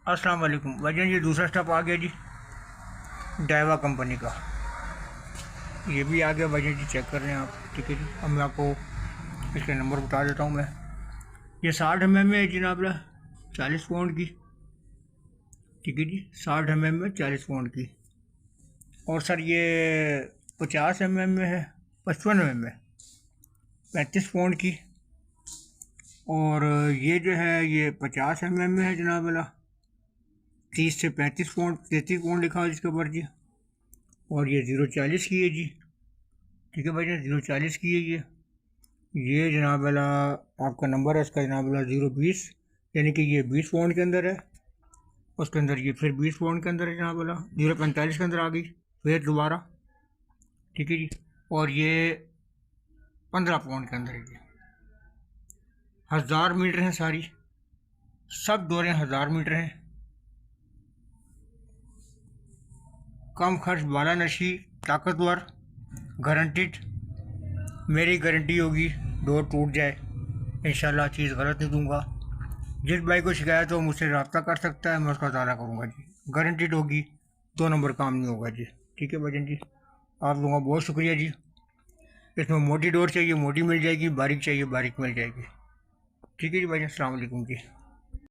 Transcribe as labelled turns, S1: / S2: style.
S1: अस्सलाम वालेकुम भाईजान, ये दूसरा स्टॉप आ गया जी, डाइवा कंपनी का। ये भी आ गया भाईजान जी, चेक कर रहे हैं आप। ठीक है जी, अब मैं आपको इसके नंबर बता देता हूँ। मैं ये 60 mm है जनाब, 40 पाउंड की। ठीक है जी, 60 mm में 40 पाउंड की। और सर ये 50 mm में है, 55 mm में 35 पाउंड की। और ये जो है ये 50 mm में है जनाब वाला, 30 से 35 पाउंड, 33 पाउंड लिखा हुआ जिसके ऊपर जी। और ये 0.40 की है जी। ठीक है भाई जान, 0.40 की है ये जनाब वाला आपका नंबर है इसका जनाब वाला 0.20, यानी कि ये 20 पाउंड के अंदर है। उसके अंदर ये फिर 20 पाउंड के अंदर है जनाब वाला, 0.45 के अंदर आ गई फिर दोबारा। ठीक है जी, और ये 15 पाउंड के अंदर है जी। 1000 मीटर हैं सारी, सब दौरें 1000 मीटर हैं। कम खर्च, बाला नशी, ताकतवर, गारंटिड। मेरी गारंटी होगी डोर टूट जाए इंशाल्लाह, चीज़ गलत नहीं दूंगा। जिस भाई को शिकायत हो मुझसे रब्ता कर सकता है, मैं उसका ताला करूँगा जी। गारंटीड होगी, 2 नंबर काम नहीं होगा जी। ठीक है भाईजान जी, आप लोगों का बहुत शुक्रिया जी। इसमें मोटी डोर चाहिए मोटी मिल जाएगी, बारीक चाहिए बारीक मिल जाएगी। ठीक है जी भाईजान, अस्सलाम वालेकुम जी।